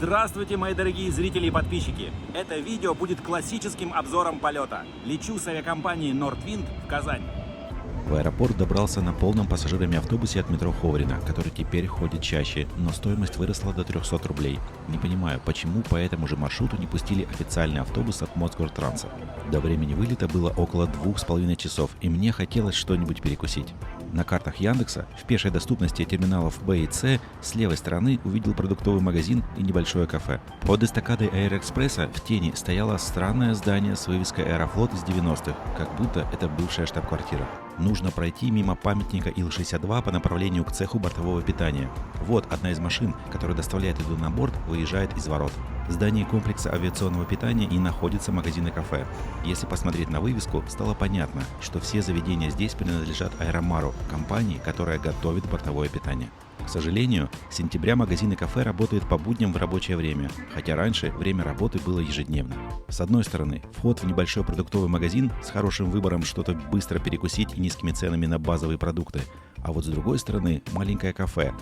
Здравствуйте, мои дорогие зрители и подписчики! Это видео будет классическим обзором полета. Лечу с авиакомпании Nordwind в Казань. В аэропорт добрался на полном пассажирами автобусе от метро Ховрина, который теперь ходит чаще, но стоимость выросла до 300 рублей. Не понимаю, почему по этому же маршруту не пустили официальный автобус от Мосгортранса. До времени вылета было около 2,5 часов, и мне хотелось что-нибудь перекусить. На картах Яндекса в пешей доступности терминалов Б и С с левой стороны увидел продуктовый магазин и небольшое кафе. Под эстакадой Аэроэкспресса в тени стояло странное здание с вывеской «Аэрофлот» из 90-х, как будто это бывшая штаб-квартира. Нужно пройти мимо памятника Ил-62 по направлению к цеху бортового питания. Вот одна из машин, которая доставляет еду на борт, выезжает из ворот. В здании комплекса авиационного питания и находится магазин и кафе. Если посмотреть на вывеску, стало понятно, что все заведения здесь принадлежат Аэромару, компании, которая готовит бортовое питание. К сожалению, с сентября магазин и кафе работают по будням в рабочее время, хотя раньше время работы было ежедневно. С одной стороны, вход в небольшой продуктовый магазин с хорошим выбором что-то быстро перекусить и низкими ценами на базовые продукты, а вот с другой стороны, маленькое кафе.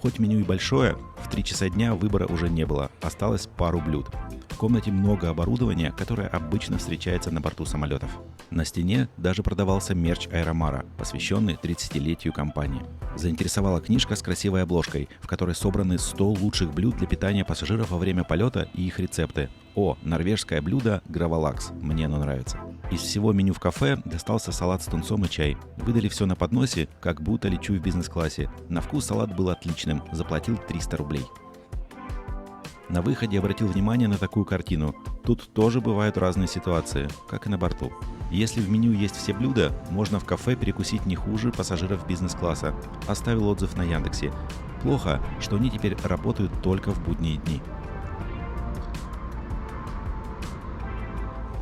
Хоть меню и большое, в 3 часа дня выбора уже не было, осталось пару блюд. В комнате много оборудования, которое обычно встречается на борту самолетов. На стене даже продавался мерч Аэромара, посвященный 30-летию компании. Заинтересовала книжка с красивой обложкой, в которой собраны 100 лучших блюд для питания пассажиров во время полета и их рецепты. Норвежское блюдо Гравалакс. Мне оно нравится. Из всего меню в кафе достался салат с тунцом и чай. Выдали все на подносе, как будто лечу в бизнес-классе. На вкус салат был отличным, заплатил 300 рублей. На выходе обратил внимание на такую картину. Тут тоже бывают разные ситуации, как и на борту. Если в меню есть все блюда, можно в кафе перекусить не хуже пассажиров бизнес-класса. Оставил отзыв на Яндексе. Плохо, что они теперь работают только в будние дни.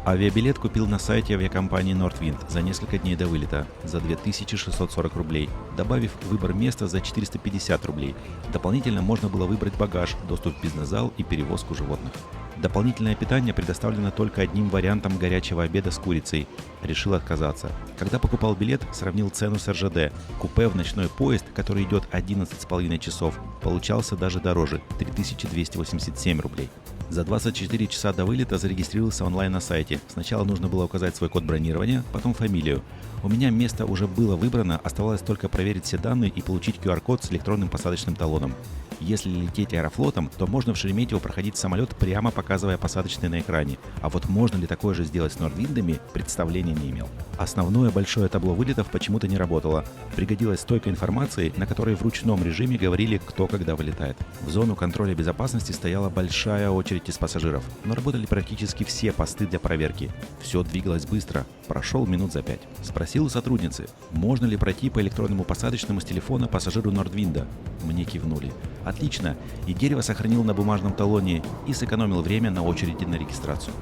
Авиабилет купил на сайте авиакомпании Nordwind за несколько дней до вылета за 2640 рублей, добавив выбор места за 450 рублей. Дополнительно можно было выбрать багаж, доступ в бизнес-зал и перевозку животных. Дополнительное питание предоставлено только одним вариантом горячего обеда с курицей. Решил отказаться. Когда покупал билет, сравнил цену с РЖД. Купе в ночной поезд, который идет 11,5 часов, получался даже дороже – 3287 рублей. За 24 часа до вылета зарегистрировался онлайн на сайте. Сначала нужно было указать свой код бронирования, потом фамилию. У меня место уже было выбрано, оставалось только проверить все данные и получить QR-код с электронным посадочным талоном. Если лететь Аэрофлотом, то можно в Шереметьево проходить самолет, прямо показывая посадочный на экране. А вот можно ли такое же сделать с Нордвиндами, представления не имел. Основное большое табло вылетов почему-то не работало. Пригодилась стойка информации, на которой в ручном режиме говорили, кто когда вылетает. В зону контроля безопасности стояла большая очередь из пассажиров, но работали практически все посты для проверки. Все двигалось быстро. Прошел минут за 5. Спросил у сотрудницы, можно ли пройти по электронному посадочному с телефона пассажиру Нордвинда. Мне кивнули. Отлично, и дерево сохранил на бумажном талоне и сэкономил время на очереди на регистрацию.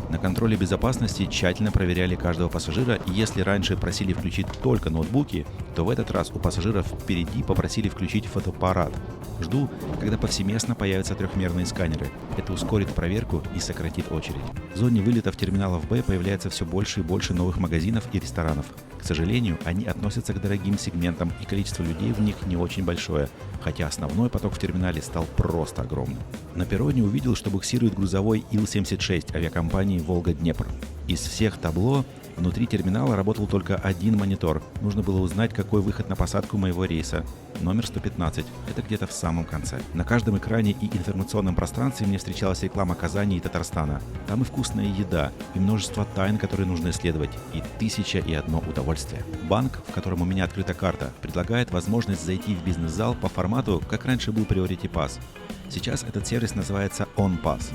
На контроле безопасности тщательно проверяли каждого пассажира, и если раньше просили включить только ноутбуки, то в этот раз у пассажиров впереди попросили включить фотоаппарат. Жду, когда повсеместно появятся трехмерные сканеры. Это ускорит проверку и сократит очередь. В зоне вылетов терминалов Б появляется все больше и больше новых магазинов и ресторанов. К сожалению, они относятся к дорогим сегментам, и количество людей в них не очень большое, хотя основной поток в терминале стал просто огромным. На перроне увидел, что буксирует грузовой Ил-76 авиакомпании «Волга-Днепр». Из всех табло внутри терминала работал только один монитор. Нужно было узнать, какой выход на посадку моего рейса. Номер 115. Это где-то в самом конце. На каждом экране и информационном пространстве мне встречалась реклама Казани и Татарстана. Там и вкусная еда, и множество тайн, которые нужно исследовать, и 1001 удовольствие. Банк, в котором у меня открыта карта, предлагает возможность зайти в бизнес-зал по формату, как раньше был Priority Pass. Сейчас этот сервис называется OnPass.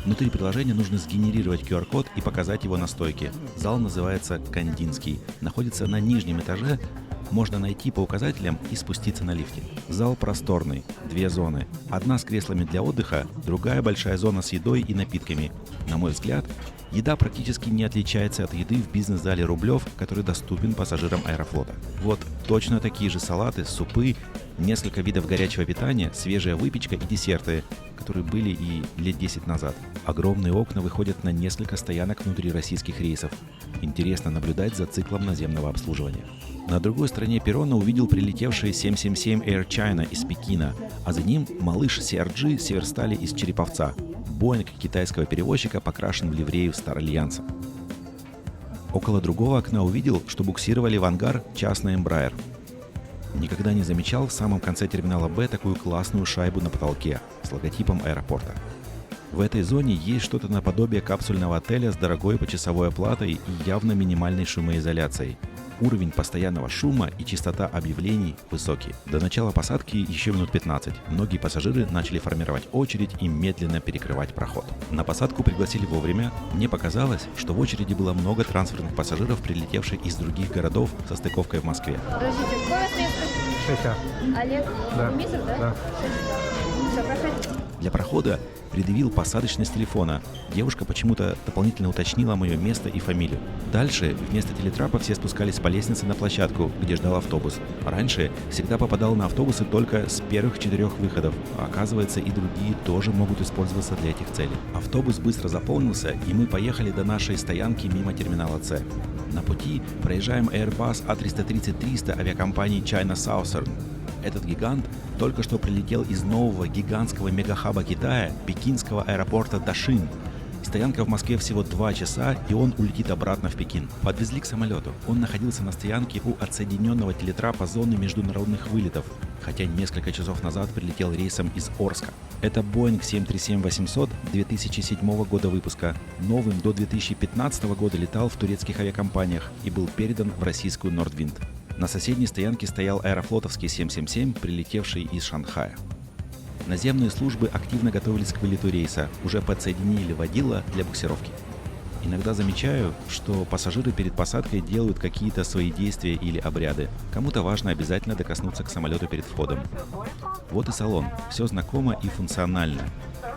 Внутри приложения нужно сгенерировать QR-код и показать его на стойке. Зал называется Кандинский. Находится на нижнем этаже. Можно найти по указателям и спуститься на лифте. Зал просторный, 2 зоны. Одна с креслами для отдыха, другая большая зона с едой и напитками. На мой взгляд, еда практически не отличается от еды в бизнес-зале Рублев, который доступен пассажирам Аэрофлота. Вот точно такие же салаты, супы несколько видов горячего питания, свежая выпечка и десерты, которые были и лет 10 назад. Огромные окна выходят на несколько стоянок внутри российских рейсов. Интересно наблюдать за циклом наземного обслуживания. На другой стороне перрона увидел прилетевший 777 Air China из Пекина, а за ним малыш CRG Северстали из Череповца. Боинг китайского перевозчика покрашен в ливрею Стар Альянса. Около другого окна увидел, что буксировали в ангар частный Embraer. Никогда не замечал в самом конце терминала Б такую классную шайбу на потолке с логотипом аэропорта. В этой зоне есть что-то наподобие капсульного отеля с дорогой почасовой оплатой и явно минимальной шумоизоляцией. Уровень постоянного шума и частота объявлений высокие. До начала посадки еще минут 15. Многие пассажиры начали формировать очередь и медленно перекрывать проход. На посадку пригласили вовремя. Мне показалось, что в очереди было много трансферных пассажиров, прилетевших из других городов со стыковкой в Москве. Подождите, какое у вас место? 6А. Олег? Да. Мисов, да? Да. Все, проходите. Для прохода предъявил посадочность телефона. Девушка почему-то дополнительно уточнила мое место и фамилию. Дальше вместо телетрапа все спускались по лестнице на площадку, где ждал автобус. Раньше всегда попадал на автобусы только с первых 4 выходов, а оказывается и другие тоже могут использоваться для этих целей. Автобус быстро заполнился, и мы поехали до нашей стоянки мимо терминала С. На пути проезжаем Airbus A330-300 авиакомпании China Southern. Этот гигант только что прилетел из нового гигантского мегахаба Китая, пекинского аэропорта Дашин. Стоянка в Москве всего 2 часа, и он улетит обратно в Пекин. Подвезли к самолету. Он находился на стоянке у отсоединенного телетрапа зоны международных вылетов, хотя несколько часов назад прилетел рейсом из Орска. Это Boeing 737-800 2007 года выпуска. Новым до 2015 года летал в турецких авиакомпаниях и был передан в российскую Nordwind. На соседней стоянке стоял аэрофлотовский 777, прилетевший из Шанхая. Наземные службы активно готовились к вылету рейса, уже подсоединили водила для буксировки. Иногда замечаю, что пассажиры перед посадкой делают какие-то свои действия или обряды. Кому-то важно обязательно докоснуться к самолету перед входом. Вот и салон. Все знакомо и функционально.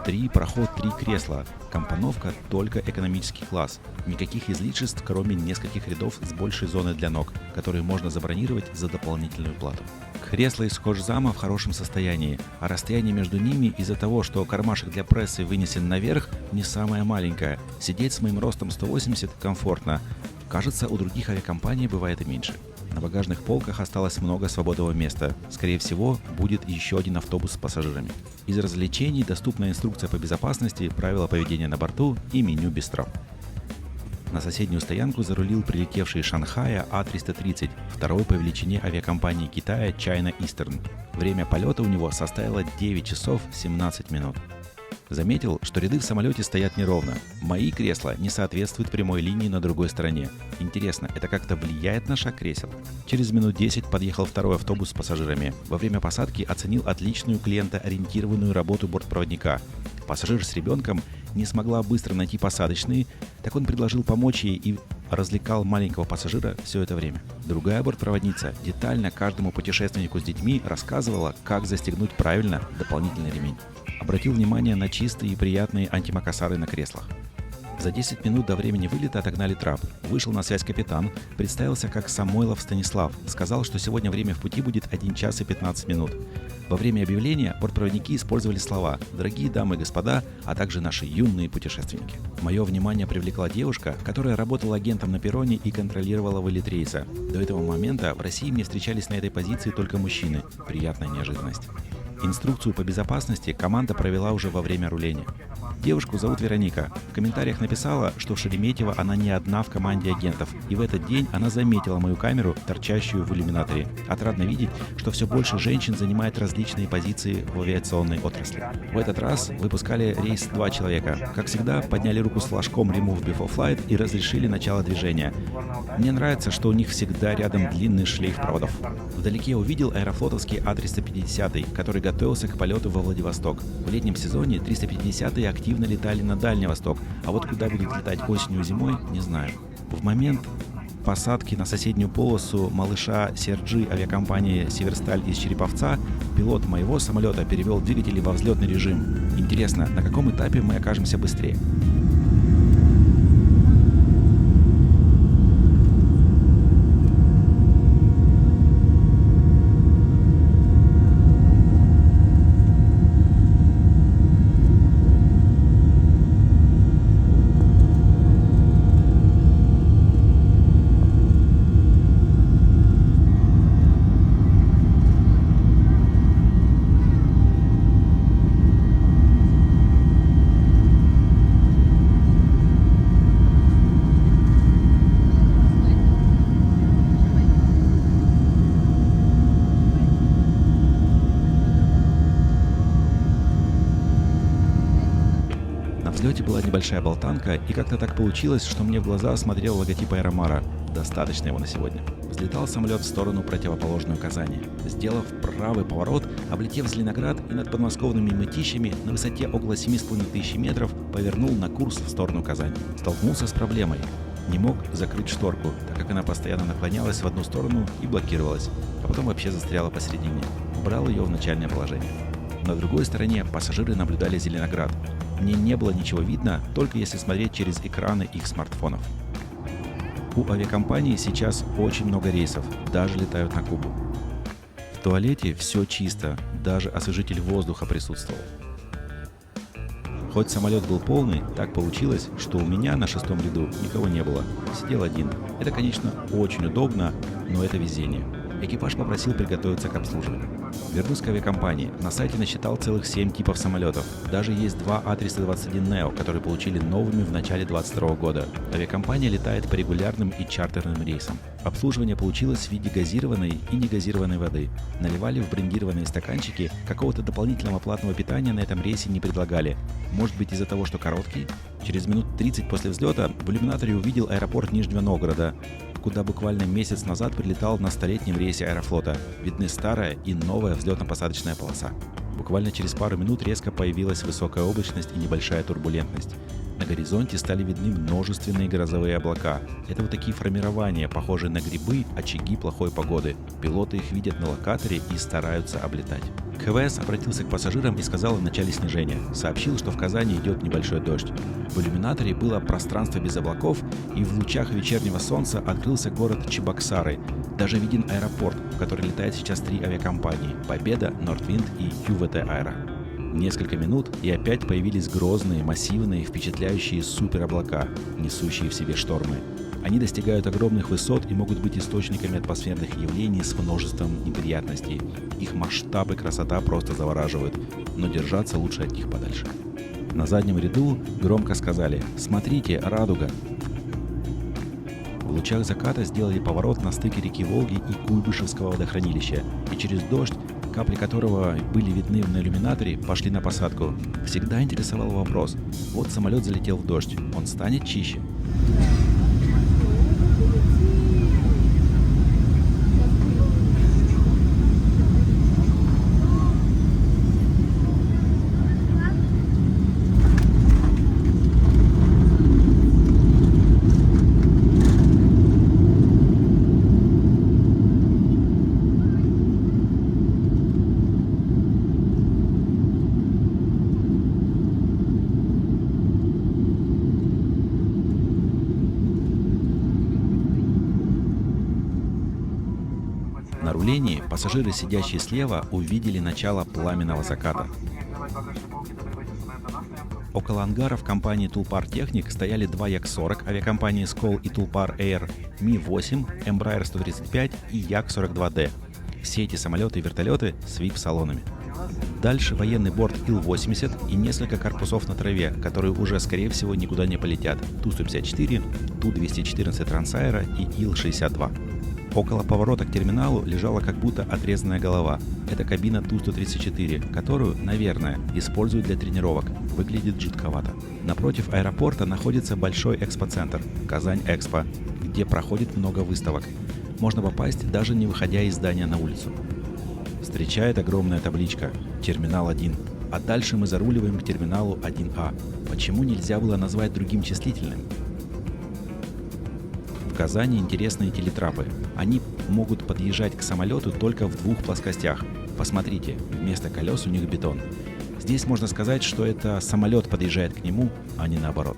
3 проход, 3 кресла. Компоновка только экономический класс. Никаких излишеств, кроме нескольких рядов с большей зоной для ног, которые можно забронировать за дополнительную плату. Кресла из кожзама в хорошем состоянии, а расстояние между ними из-за того, что кармашек для прессы вынесен наверх, не самое маленькое. Сидеть с моим ростом 180 комфортно. Кажется, у других авиакомпаний бывает и меньше. На багажных полках осталось много свободного места. Скорее всего, будет еще один автобус с пассажирами. Из развлечений доступна инструкция по безопасности, правила поведения на борту и меню бистро. На соседнюю стоянку зарулил прилетевший из Шанхая А330, второй по величине авиакомпании Китая China Eastern. Время полета у него составило 9 часов 17 минут. Заметил, что ряды в самолете стоят неровно. Мои кресла не соответствуют прямой линии на другой стороне. Интересно, это как-то влияет на шаг кресел? Через минут 10 подъехал второй автобус с пассажирами. Во время посадки оценил отличную клиентоориентированную работу бортпроводника. Пассажир с ребенком не смогла быстро найти посадочные, так он предложил помочь ей и развлекал маленького пассажира все это время. Другая бортпроводница детально каждому путешественнику с детьми рассказывала, как застегнуть правильно дополнительный ремень. Обратил внимание на чистые и приятные антимакасары на креслах. За 10 минут до времени вылета отогнали трап. Вышел на связь капитан, представился как Самойлов Станислав, сказал, что сегодня время в пути будет 1 час и 15 минут. Во время объявления бортпроводники использовали слова «дорогие дамы и господа», а также «наши юные путешественники». Мое внимание привлекла девушка, которая работала агентом на перроне и контролировала вылет рейса. До этого момента в России мне встречались на этой позиции только мужчины. Приятная неожиданность. Инструкцию по безопасности команда провела уже во время руления. Девушку зовут Вероника. В комментариях написала, что в Шереметьево она не одна в команде агентов, и в этот день она заметила мою камеру, торчащую в иллюминаторе. Отрадно видеть, что все больше женщин занимает различные позиции в авиационной отрасли. В этот раз выпускали рейс 2 человека. Как всегда, подняли руку с флажком Remove Before Flight и разрешили начало движения. Мне нравится, что у них всегда рядом длинный шлейф проводов. Вдалеке увидел аэрофлотовский А350, который готовился к полету во Владивосток. В летнем сезоне 350-е активно летали на Дальний Восток, а вот куда будут летать осенью и зимой, не знаю. В момент посадки на соседнюю полосу малыша CRG авиакомпании «Северсталь» из Череповца пилот моего самолета перевел двигатели во взлетный режим. Интересно, на каком этапе мы окажемся быстрее? На взлете была небольшая болтанка, и как-то так получилось, что мне в глаза смотрел логотип Аэромара. Достаточно его на сегодня. Взлетал самолет в сторону противоположную Казани. Сделав правый поворот, облетев Зеленоград и над подмосковными Мытищами на высоте около 7500 метров повернул на курс в сторону Казани. Столкнулся с проблемой. Не мог закрыть шторку, так как она постоянно наклонялась в одну сторону и блокировалась, а потом вообще застряла посередине. Убрал ее в начальное положение. На другой стороне пассажиры наблюдали Зеленоград. Мне не было ничего видно, только если смотреть через экраны их смартфонов. У авиакомпании сейчас очень много рейсов, даже летают на Кубу. В туалете все чисто, даже освежитель воздуха присутствовал. Хоть самолет был полный, так получилось, что у меня на 6-м ряду никого не было. Сидел один. Это, конечно, очень удобно, но это везение. Экипаж попросил приготовиться к обслуживанию. Вернусь к авиакомпании. На сайте насчитал целых 7 типов самолетов. Даже есть 2 А321neo, которые получили новыми в начале 2022 года. Авиакомпания летает по регулярным и чартерным рейсам. Обслуживание получилось в виде газированной и негазированной воды. Наливали в брендированные стаканчики, какого-то дополнительного платного питания на этом рейсе не предлагали. Может быть, из-за того, что короткий? Через минут 30 после взлета в иллюминаторе увидел аэропорт Нижнего Новгорода, куда буквально месяц назад прилетал на 100-летнем рейсе Аэрофлота. Видны старая и новая взлетно-посадочная полоса. Буквально через пару минут резко появилась высокая облачность и небольшая турбулентность. На горизонте стали видны множественные грозовые облака. Это вот такие формирования, похожие на грибы, очаги плохой погоды. Пилоты их видят на локаторе и стараются облетать. КВС обратился к пассажирам и сказал о начале снижения. Сообщил, что в Казани идет небольшой дождь. В иллюминаторе было пространство без облаков, и в лучах вечернего солнца открылся город Чебоксары. Даже виден аэропорт, в который летает сейчас 3 авиакомпании – Победа, Нортвинд и ЮВТ Аэро. Несколько минут, и опять появились грозные, массивные, впечатляющие супероблака, несущие в себе штормы. Они достигают огромных высот и могут быть источниками атмосферных явлений с множеством неприятностей. Их масштаб и красота просто завораживают, но держаться лучше от них подальше. На заднем ряду громко сказали: «Смотрите, радуга!». В лучах заката сделали поворот на стыке реки Волги и Куйбышевского водохранилища, и через дождь, капли которого были видны на иллюминаторе, пошли на посадку. Всегда интересовал вопрос: вот самолет залетел в дождь, он станет чище? На рулении пассажиры, сидящие слева, увидели начало пламенного заката. Около ангаров компании Tulpar Technic стояли 2 Як-40 авиакомпании Skol и Tulpar Air, Ми-8, Embraer 135 и Як-42D. Все эти самолеты и вертолеты с VIP-салонами. Дальше военный борт Ил-80 и несколько корпусов на траве, которые уже, скорее всего, никуда не полетят. Ту-154, Ту-214 Трансаэро и Ил-62. Около поворота к терминалу лежала как будто отрезанная голова. Это кабина Ту-134, которую, наверное, используют для тренировок. Выглядит жутковато. Напротив аэропорта находится большой экспоцентр «Казань-Экспо», где проходит много выставок. Можно попасть, даже не выходя из здания на улицу. Встречает огромная табличка «Терминал 1». А дальше мы заруливаем к терминалу 1А. Почему нельзя было назвать другим числительным? В Казани интересные телетрапы. Они могут подъезжать к самолету только в 2 плоскостях. Посмотрите, вместо колес у них бетон. Здесь можно сказать, что это самолет подъезжает к нему, а не наоборот.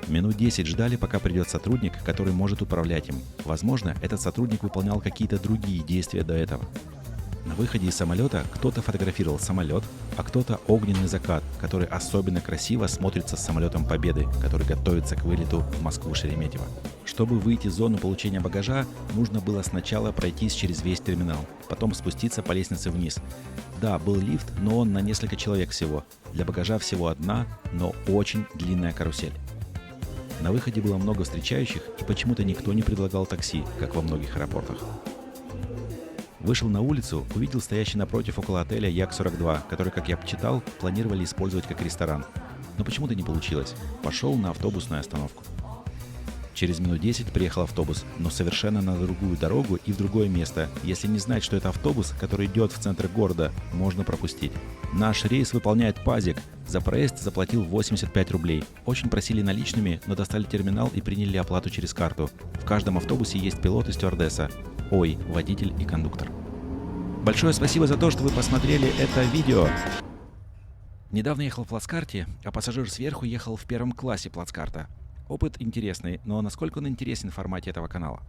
Минут 10 ждали, пока придет сотрудник, который может управлять им. Возможно, этот сотрудник выполнял какие-то другие действия до этого. На выходе из самолета кто-то фотографировал самолет, а кто-то огненный закат, который особенно красиво смотрится с самолетом Победы, который готовится к вылету в Москву-Шереметьево. Чтобы выйти в зону получения багажа, нужно было сначала пройтись через весь терминал, потом спуститься по лестнице вниз. Да, был лифт, но он на несколько человек всего. Для багажа всего одна, но очень длинная карусель. На выходе было много встречающих, и почему-то никто не предлагал такси, как во многих аэропортах. Вышел на улицу, увидел стоящий напротив около отеля Як-42, который, как я почитал, планировали использовать как ресторан. но почему-то не получилось. Пошел на автобусную остановку. Через минут 10 приехал автобус, но совершенно на другую дорогу и в другое место. Если не знать, что это автобус, который идет в центр города, можно пропустить. Наш рейс выполняет пазик. За проезд заплатил 85 рублей. Очень просили наличными, но достали терминал и приняли оплату через карту. В каждом автобусе есть пилот и стюардесса. Ой, водитель и кондуктор. Большое спасибо за то, что вы посмотрели это видео. Недавно ехал в плацкарте, а пассажир сверху ехал в первом классе плацкарта. Опыт интересный, но насколько он интересен в формате этого канала?